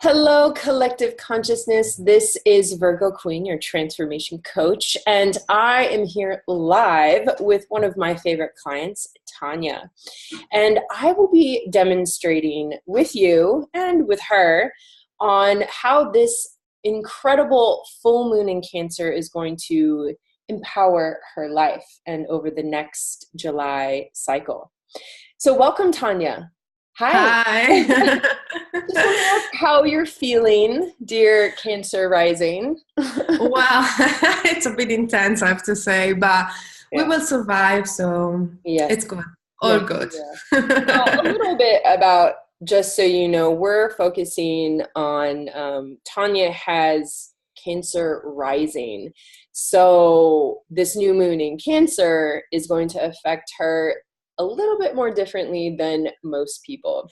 Hello, collective consciousness. This is Virgo Queen, your transformation coach, and I am here live with one of my favorite clients, Tanya. And I will be demonstrating with you and with her on how this incredible full moon in Cancer is going to empower her life and over the next July cycle. So welcome, Tanya. Hi. Hi. Just want to ask how you're feeling, dear Cancer rising. Well, it's a bit intense, I have to say, but we Yeah. will survive, so Yes. it's good. All Yes. good. Yeah. Now, a little bit about, just so you know, we're focusing on Tanya has Cancer rising. So this new moon in Cancer is going to affect her a little bit more differently than most people.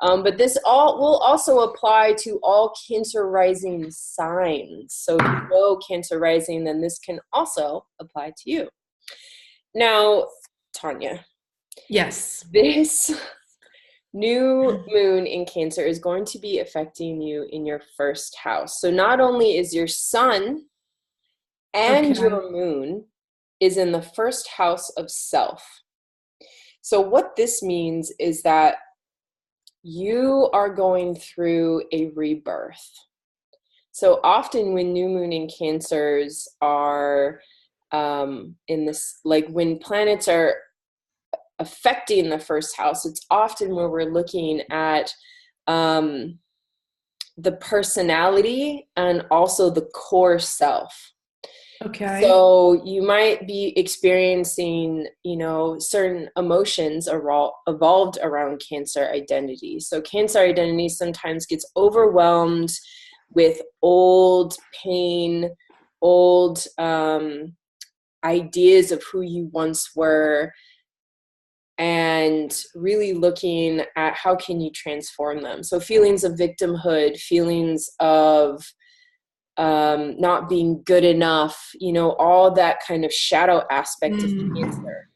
But this all will also apply to all Cancer rising signs. So if you know Cancer rising, then this can also apply to you. Now, Tanya, Yes. this new moon in Cancer is going to be affecting you in your first house. So not only is your sun and Okay. your moon is in the first house of self. So what this means is that you are going through a rebirth. So often when new moon in Cancers are in this, like when planets are affecting the first house, it's often where we're looking at the personality and also the core self. Okay. So you might be experiencing, certain emotions evolved around Cancer identity. So Cancer identity sometimes gets overwhelmed with old pain, old ideas of who you once were, and really looking at how can you transform them. So feelings of victimhood, feelings of not being good enough, all that kind of shadow aspect of Cancer,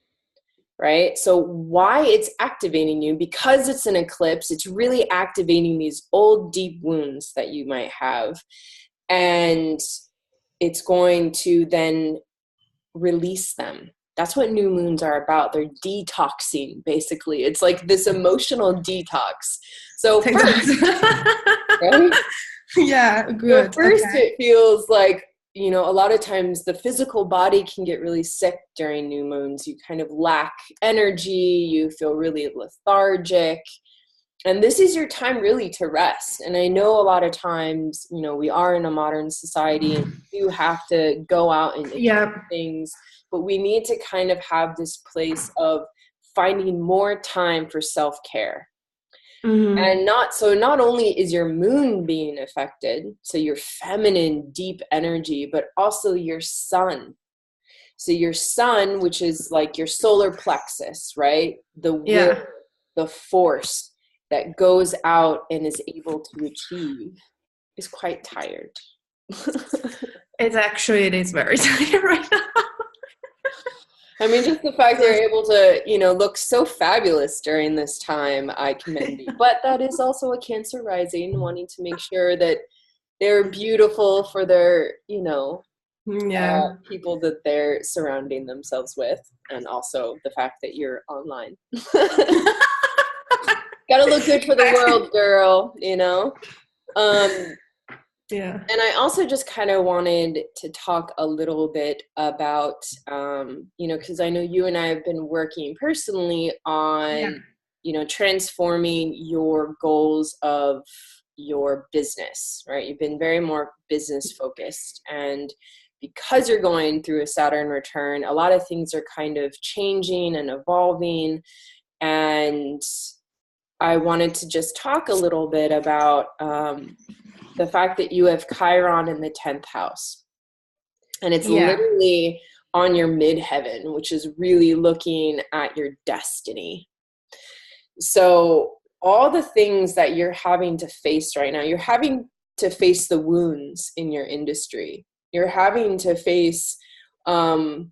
right? So why it's activating you, because it's an eclipse, it's really activating these old deep wounds that you might have. And it's going to then release them. That's what new moons are about. They're detoxing, basically. It's like this emotional detox. So first, right? Yeah, So good. first Okay. it feels like, a lot of times the physical body can get really sick during new moons. You kind of lack energy, you feel really lethargic. And this is your time really to rest. And I know a lot of times, we are in a modern society and you have to go out and achieve Yeah. things, but we need to kind of have this place of finding more time for self-care. Mm-hmm. And not only is your moon being affected, so your feminine deep energy, but also your sun. So your sun, which is like your solar plexus, right? The will, Yeah. the force that goes out and is able to achieve, is quite tired. It is very tired right now. I mean, just the fact they're able to, look so fabulous during this time, I commend you. But that is also a Cancer rising, wanting to make sure that they're beautiful for their, Yeah. people that they're surrounding themselves with, and also the fact that you're online. Gotta look good for the world, girl, Yeah. And I also just kind of wanted to talk a little bit about, because I know you and I have been working personally Yeah. on, transforming your goals of your business, right? You've been very more business focused. And because you're going through a Saturn return, a lot of things are kind of changing and evolving. And I wanted to just talk a little bit about the fact that you have Chiron in the 10th house. And it's Yeah. literally on your midheaven, which is really looking at your destiny. So all the things that you're having to face right now, you're having to face the wounds in your industry. You're having to face the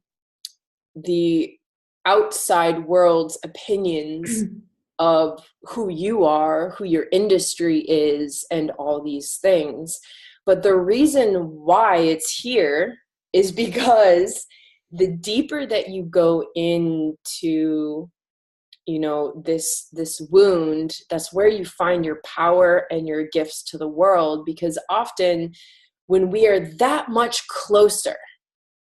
outside world's opinions of who you are, who your industry is, and all these things. But the reason why it's here is because the deeper that you go into, you know, this wound, that's where you find your power and your gifts to the world. Because often when we are that much closer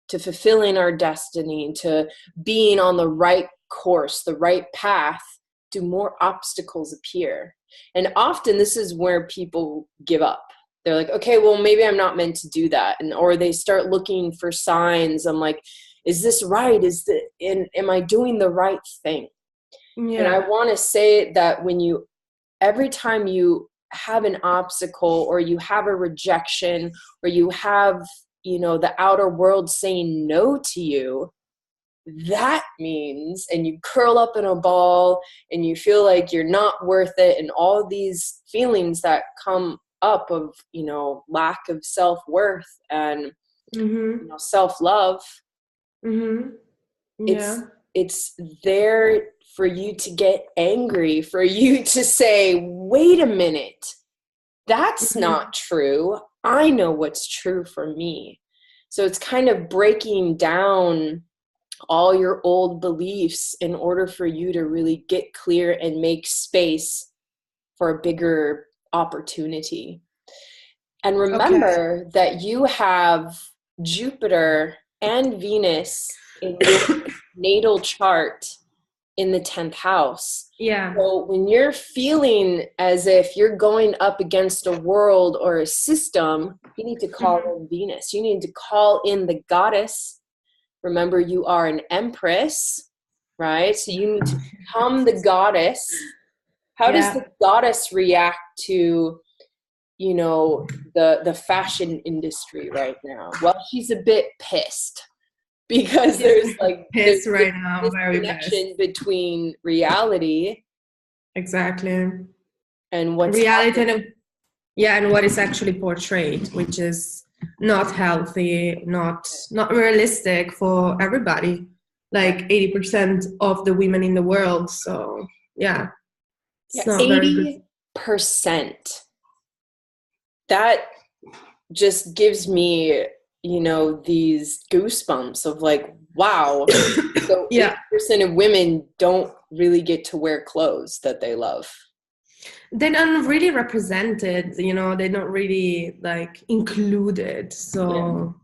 to fulfilling our destiny, to being on the right course, the right path, do more obstacles appear. And often this is where people give up. They're like, okay, well, maybe I'm not meant to do that. And, or they start looking for signs. I'm like, is this right? Am I doing the right thing? And I want to say that every time you have an obstacle, or you have a rejection, or you have, you know, the outer world saying no to you, that means, and you curl up in a ball and you feel like you're not worth it, and all these feelings that come up of, you know, lack of self-worth and you know, self-love. It's there for you to get angry, for you to say, wait a minute, that's not true. I know what's true for me. So it's kind of breaking down all your old beliefs in order for you to really get clear and make space for a bigger opportunity. And remember that you have Jupiter and Venus in your natal chart in the 10th house. Yeah. So when you're feeling as if you're going up against a world or a system, you need to call in Venus. You need to call in the goddess. Remember, you are an empress, right? So you need to become the goddess. How does the goddess react to, you know, the fashion industry right now? Well, she's a bit pissed, because there's like pissed right now, very connection between reality, exactly, and what's reality and what is actually portrayed, which is not healthy, not realistic for everybody, like 80% of the women in the world. So it's not 80%. That just gives me, you know, these goosebumps of like, wow. So 80% of women don't really get to wear clothes that they love. They're not really represented, you know, they're not really like included. So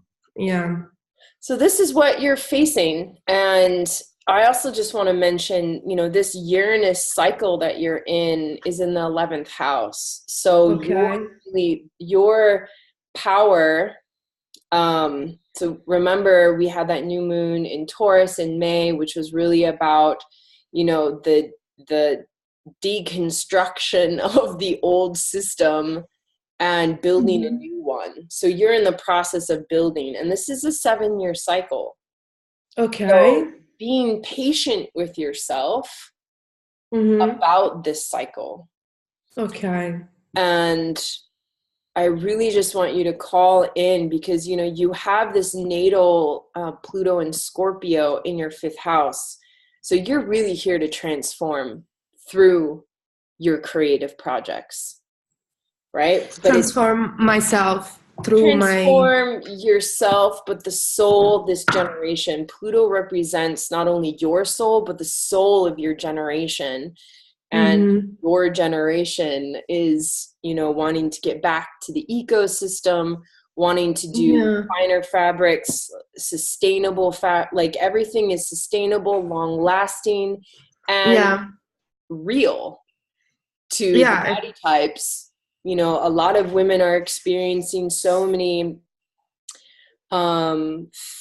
so this is what you're facing. And I also just want to mention, you know, this Uranus cycle that you're in is in the 11th house. So your power, so remember, we had that new moon in Taurus in May, which was really about, you know, the deconstruction of the old system and building a new one. So you're in the process of building, and this is a 7-year cycle. So being patient with yourself about this cycle. And I really just want you to call in, because, you know, you have this natal Pluto and Scorpio in your 5th house. So you're really here to transform through your creative projects, right? Transform myself through transform yourself, but the soul, this generation. Pluto represents not only your soul, but the soul of your generation. And your generation is, you know, wanting to get back to the ecosystem, wanting to do finer fabrics, sustainable like everything is sustainable, long lasting, and real to the body types. You know, a lot of women are experiencing so many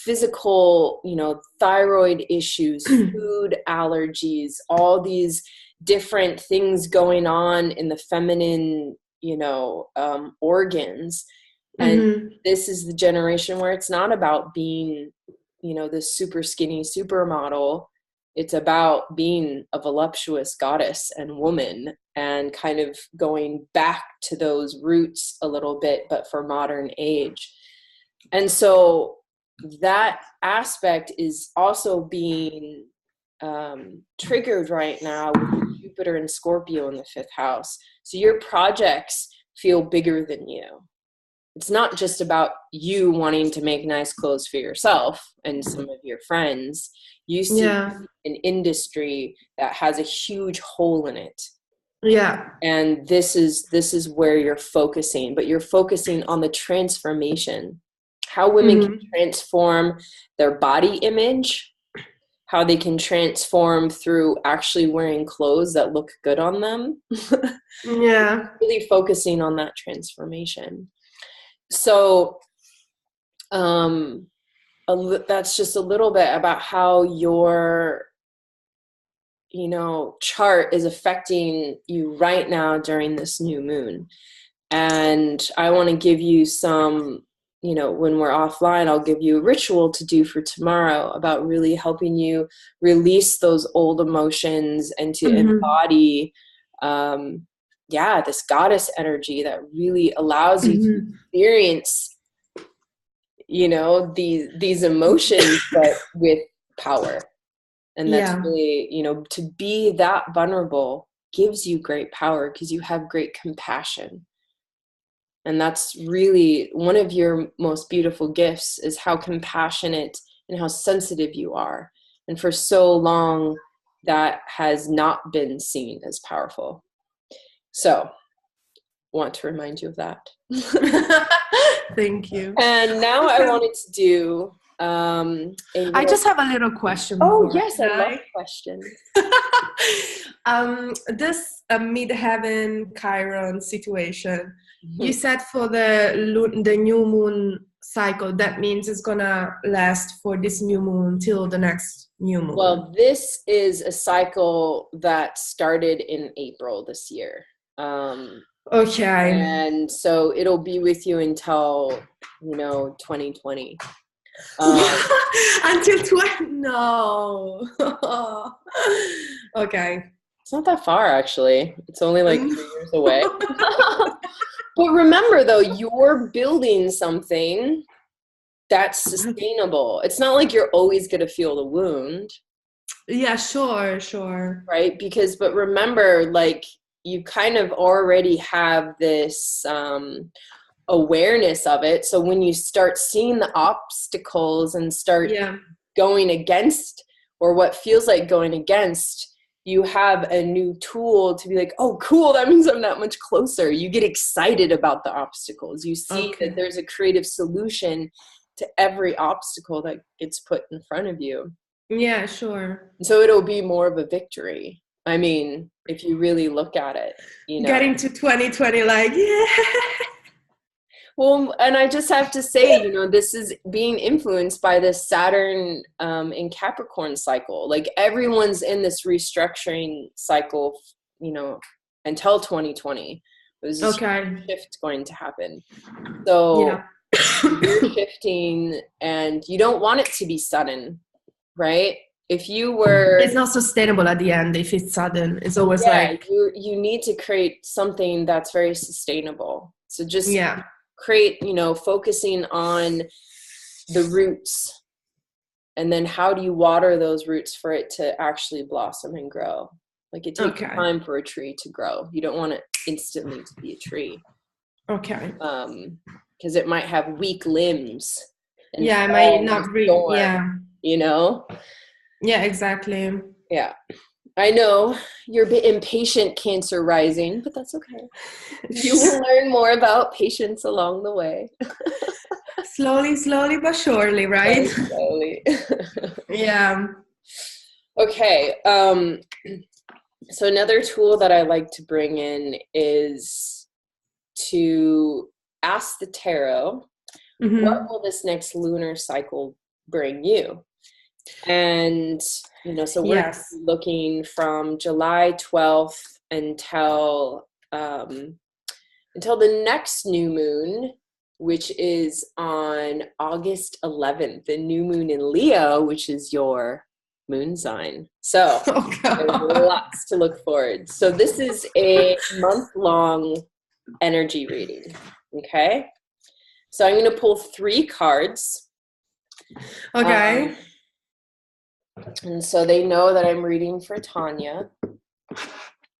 physical, you know, thyroid issues, food allergies, all these different things going on in the feminine, you know, organs. And this is the generation where it's not about being, you know, this super skinny supermodel. It's about being a voluptuous goddess and woman, and kind of going back to those roots a little bit, but for modern age. And so that aspect is also being triggered right now with Jupiter and Scorpio in the 5th house. So your projects feel bigger than you. It's not just about you wanting to make nice clothes for yourself and some of your friends. You see an industry that has a huge hole in it. Yeah. And this is where you're focusing, but you're focusing on the transformation, how women can transform their body image, how they can transform through actually wearing clothes that look good on them. Yeah. Really focusing on that transformation. So that's just a little bit about how your chart is affecting you right now during this new moon. And I want to give you some, when we're offline, I'll give you a ritual to do for tomorrow about really helping you release those old emotions and to embody, this goddess energy that really allows you to experience, these emotions, but with power. And that's really, to be that vulnerable gives you great power because you have great compassion. And that's really one of your most beautiful gifts, is how compassionate and how sensitive you are. And for so long, that has not been seen as powerful. So, want to remind you of that. Thank you. And now I wanted to do I just have a little question. Oh, yes, I love questions. This mid-heaven Chiron situation, you said for the new moon cycle, that means it's gonna last for this new moon till the next new moon. Well, this is a cycle that started in April this year. Okay. And so it'll be with you until 2020. Until 20? No. Okay. It's not that far, actually. It's only like 3 years away. But remember, though, you're building something that's sustainable. It's not like you're always going to feel the wound. Yeah, sure. Right? But remember, like, you kind of already have this awareness of it. So when you start seeing the obstacles and start going against, or what feels like going against, you have a new tool to be like, oh, cool, that means I'm that much closer. You get excited about the obstacles. You see that there's a creative solution to every obstacle that gets put in front of you. Yeah, sure. So it'll be more of a victory. I mean, if you really look at it, Getting to 2020, like, yeah. Well, and I just have to say, this is being influenced by this Saturn in Capricorn cycle. Like, everyone's in this restructuring cycle, until 2020. There's this shift going to happen. So you're shifting, and you don't want it to be sudden, right? If you were... It's not sustainable at the end if it's sudden. It's always like... You need to create something that's very sustainable. So just... create, focusing on the roots, and then how do you water those roots for it to actually blossom and grow. Like, it takes time for a tree to grow. You don't want it instantly to be a tree. Okay. Because it might have weak limbs. And it might not read. Yeah, exactly. Yeah. I know you're a bit impatient, Cancer rising, but that's okay. You will learn more about patience along the way. Slowly but surely, right? Slowly. Yeah. Okay. So another tool that I like to bring in is to ask the tarot, what will this next lunar cycle bring you? And, so we're looking from July 12th until the next new moon, which is on August 11th, the new moon in Leo, which is your moon sign. So there's lots to look forward. So this is a month-long energy reading, okay? So I'm going to pull 3 cards. Okay. And so they know that I'm reading for Tanya.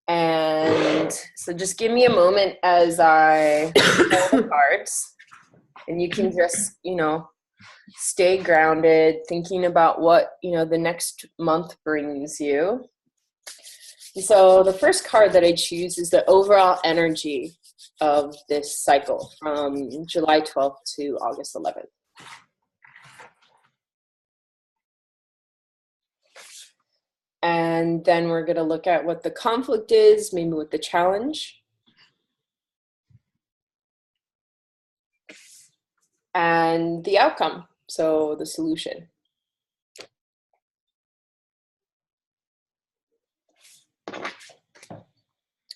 And so just give me a moment as I pull the cards, and you can just, stay grounded, thinking about what, the next month brings you. So the first card that I choose is the overall energy of this cycle from July 12th to August 11th. And then we're going to look at what the conflict is, maybe what the challenge. And the outcome, so the solution.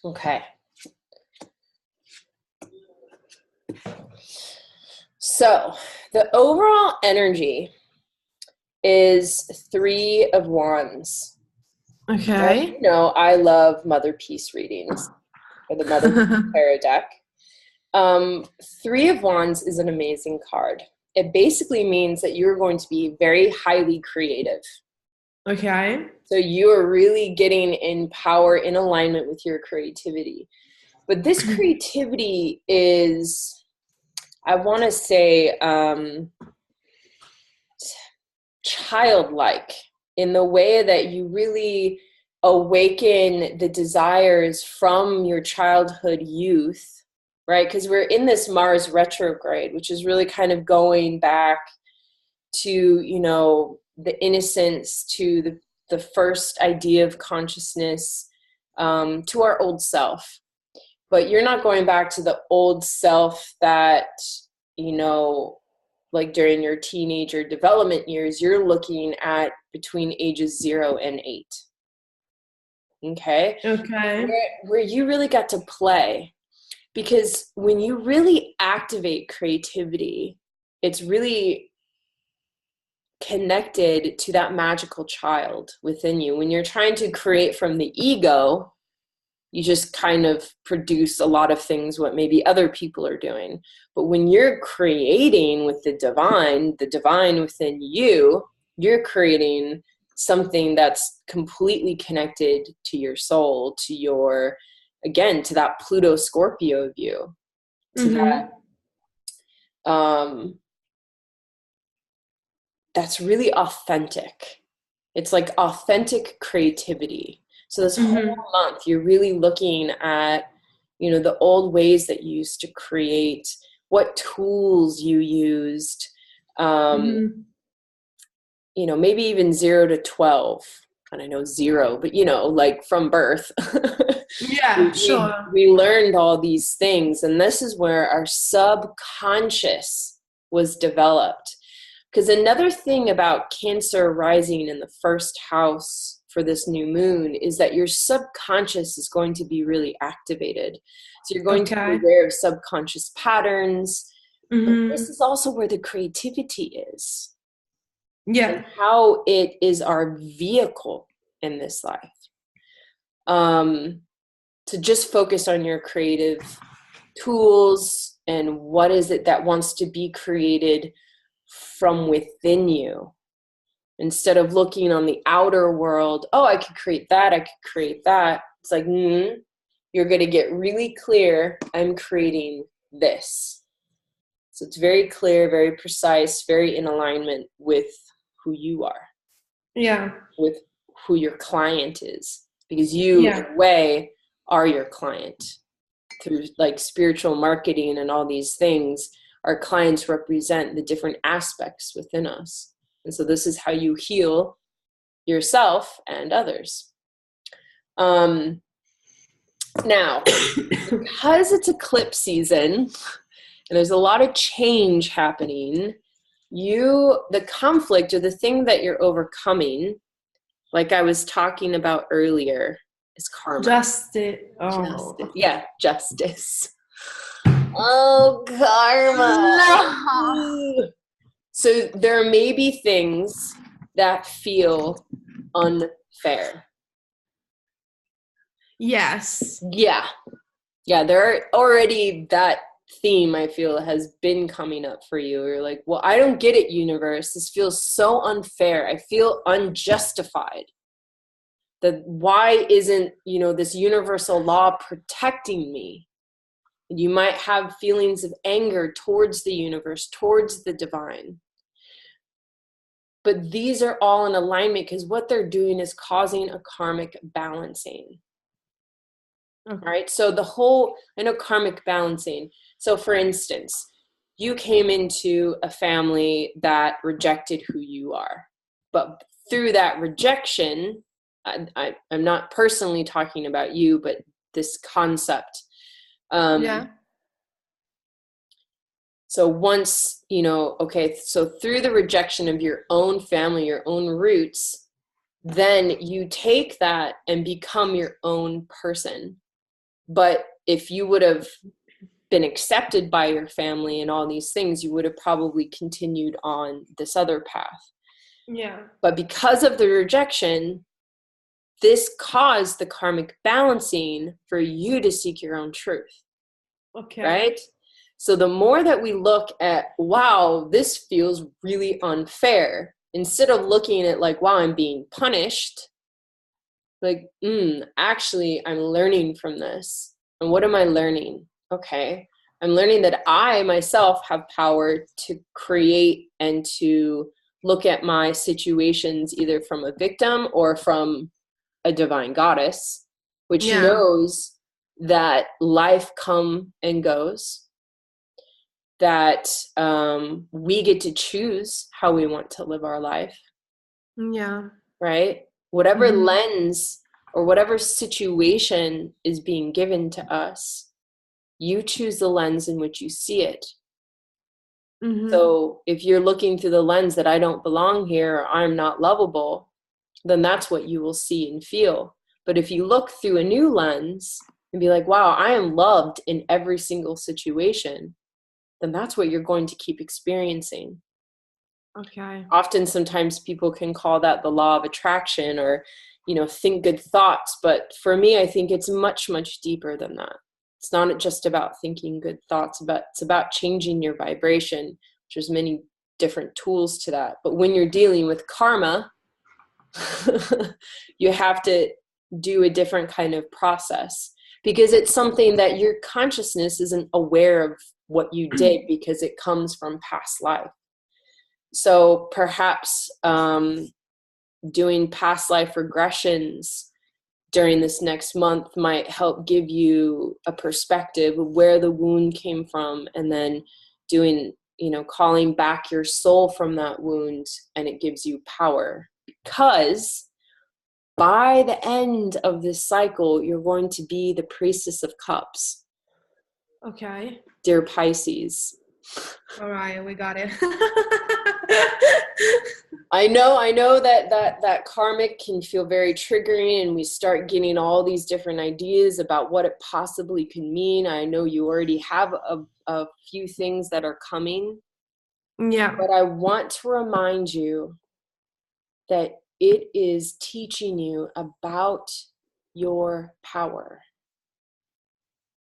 Okay. So the overall energy is 3 of Wands. Okay. I love Mother Peace readings, or the Mother Peace Tarot deck. 3 of Wands is an amazing card. It basically means that you're going to be very highly creative. Okay. So you are really getting in power, in alignment with your creativity. But this creativity is, I want to say, childlike, in the way that you really awaken the desires from your childhood youth, right? Because we're in this Mars retrograde, which is really kind of going back to, the innocence, to the first idea of consciousness, to our old self. But you're not going back to the old self that, like during your teenager development years. You're looking at between ages 0 and 8. Okay? Where you really got to play. Because when you really activate creativity, it's really connected to that magical child within you. When you're trying to create from the ego, you just kind of produce a lot of things what maybe other people are doing. But when you're creating with the divine within you, you're creating something that's completely connected to your soul, to your, again, to that Pluto Scorpio view, to that, that's really authentic. It's like authentic creativity. So this whole month, you're really looking at, the old ways that you used to create, what tools you used, maybe even 0 to 12. And I know 0, but, like from birth. Yeah, sure. We learned all these things. And this is where our subconscious was developed. Because another thing about Cancer rising in the first house for this new moon is that your subconscious is going to be really activated. So you're going to be aware of subconscious patterns. But this is also where the creativity is. Yeah. And how it is our vehicle in this life. To just focus on your creative tools and what is it that wants to be created from within you, instead of looking on the outer world. Oh, I could create that, I could create that. It's like, you're going to get really clear. I'm creating this. So it's very clear, very precise, very in alignment with who you are. Yeah. With who your client is. Because you, in a way, are your client. Through like spiritual marketing and all these things, our clients represent the different aspects within us. And so this is how you heal yourself and others. Now, because it's eclipse season and there's a lot of change happening, the conflict or the thing that you're overcoming, like I was talking about earlier, is karma. Justice. Justice. Oh, karma. No. So there may be things that feel unfair. Yes. Yeah, there are already that theme, I feel, has been coming up for you. You're like, well, I don't get it, universe. This feels so unfair. I feel unjustified. That why isn't, this universal law protecting me? You might have feelings of anger towards the universe, towards the divine. But these are all in alignment because what they're doing is causing a karmic balancing. Okay. All right. So I know karmic balancing. So for instance, you came into a family that rejected who you are. But through that rejection, I'm not personally talking about you, but this concept. Yeah. So once, so through the rejection of your own family, your own roots, then you take that and become your own person. But if you would have been accepted by your family and all these things, you would have probably continued on this other path. Yeah. But because of the rejection, this caused the karmic balancing for you to seek your own truth. Okay. Right? So the more that we look at, wow, this feels really unfair, instead of looking at like, wow, I'm being punished, like, actually, I'm learning from this. And what am I learning? Okay, I'm learning that I myself have power to create and to look at my situations either from a victim or from a divine goddess, which knows that life come and goes, that we get to choose how we want to live our life. Yeah. Right? Whatever lens or whatever situation is being given to us, you choose the lens in which you see it. So if you're looking through the lens that I don't belong here, or I'm not lovable, then that's what you will see and feel. But if you look through a new lens and be like, wow, I am loved in every single situation, then that's what you're going to keep experiencing. Okay. Often, sometimes people can call that the law of attraction, or, think good thoughts. But for me, I think it's much, much deeper than that. It's not just about thinking good thoughts, but it's about changing your vibration, which there's many different tools to that. But when you're dealing with karma, you have to do a different kind of process, because it's something that your consciousness isn't aware of what you did, because it comes from past life. So perhaps doing past life regressions during this next month might help give you a perspective of where the wound came from, and then doing, calling back your soul from that wound, and it gives you power. Because by the end of this cycle, you're going to be the Priestess of Cups. Okay. Dear Pisces. All right, we got it. I know that karmic can feel very triggering, and we start getting all these different ideas about what it possibly could mean. I know you already have a few things that are coming. Yeah. But I want to remind you that it is teaching you about your power.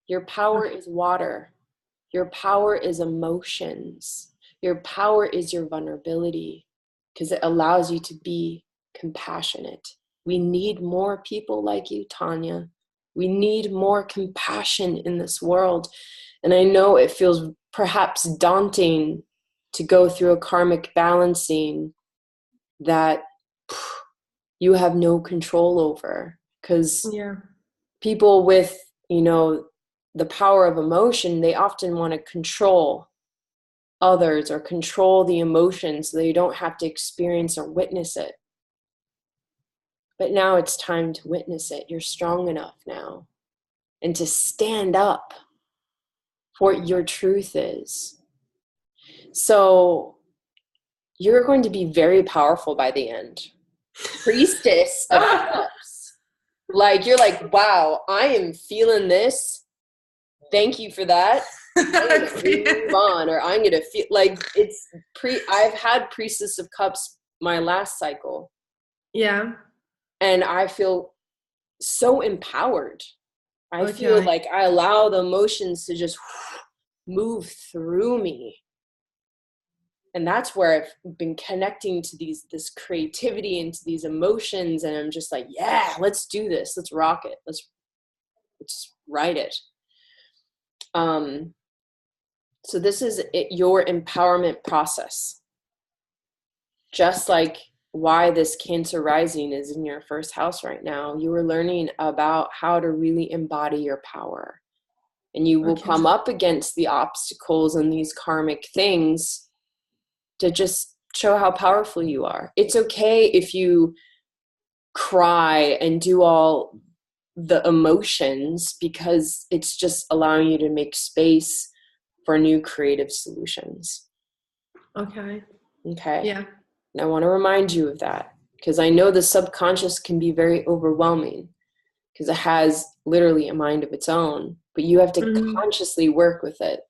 Your power is water. Your power is emotions. Your power is your vulnerability, because it allows you to be compassionate. We need more people like you, Tanya. We need more compassion in this world. And I know it feels perhaps daunting to go through a karmic balancing that you have no control over, because people with, the power of emotion, they often want to control others or control the emotions so they don't have to experience or witness it. But now it's time to witness it. You're strong enough now, and to stand up for what your truth is. So you're going to be very powerful by the end. Priestess of Cups. Like, you're like, wow, I am feeling this. Thank you for that. I'm gonna move on, or I'm gonna feel like it's I've had Priestess of Cups my last cycle. Yeah. And I feel so empowered. I feel like I allow the emotions to just move through me. And that's where I've been connecting to this creativity and to these emotions. And I'm just like, yeah, let's do this. Let's rock it. Let's write it. So this is your empowerment process. Just like why this Cancer rising is in your first house right now, you are learning about how to really embody your power. And you will come up against the obstacles and these karmic things to just show how powerful you are. It's okay if you cry and do all the emotions, because it's just allowing you to make space for new creative solutions. Okay. Yeah. And I want to remind you of that, because I know the subconscious can be very overwhelming because it has literally a mind of its own, but you have to consciously work with it.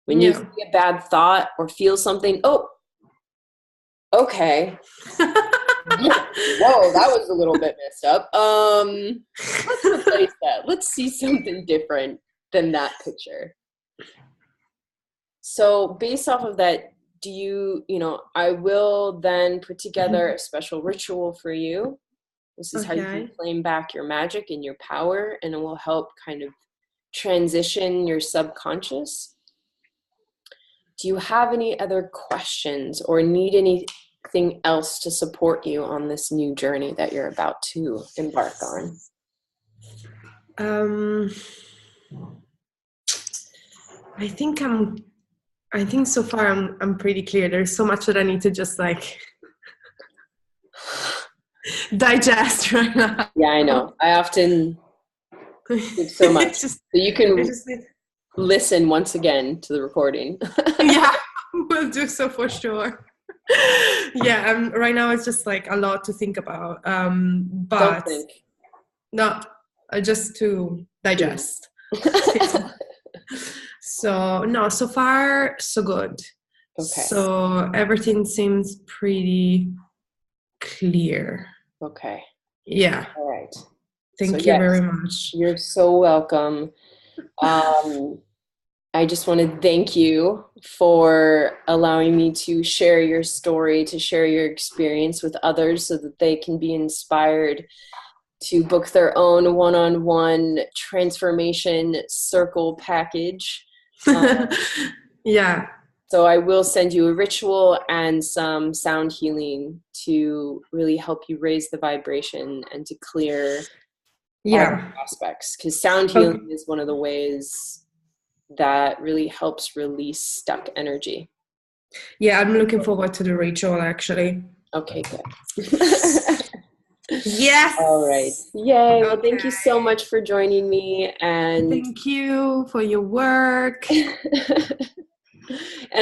When you see a bad thought or feel something, oh, okay. Whoa, that was a little bit messed up. Let's replace that. Let's see something different than that picture. So based off of that, do you know, I will then put together a special ritual for you. This is how you can claim back your magic and your power, and it will help kind of transition your subconscious. Do you have any other questions or need anything else to support you on this new journey that you're about to embark on? I think so far I'm pretty clear. There's so much that I need to just like digest right now. Yeah, I know. I often think so much. So you can listen once again to the recording. Yeah, we'll do so for sure. Yeah, right now it's just like a lot to think about. But don't think. No, just to digest. So no, so far so good. Okay. So everything seems pretty clear. Okay. Yeah. All right. Thank you very much. You're so welcome. I just want to thank you for allowing me to share your story, to share your experience with others so that they can be inspired to book their own one-on-one transformation circle package. Yeah. So I will send you a ritual and some sound healing to really help you raise the vibration and to clear all the aspects. Because sound healing is one of the ways that really helps release stuck energy. Yeah, I'm looking forward to the ritual, actually. Okay, good. Yes. All right. Yay. Well, thank you so much for joining me. And thank you for your work. And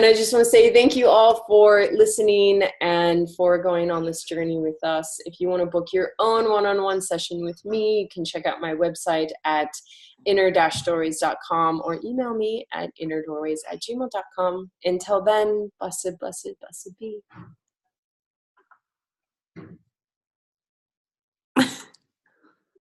I just want to say thank you all for listening and for going on this journey with us. If you want to book your own one-on-one session with me, you can check out my website at inner-doorways.com or email me at innerdoorways@gmail.com. Until then, blessed, blessed, blessed be.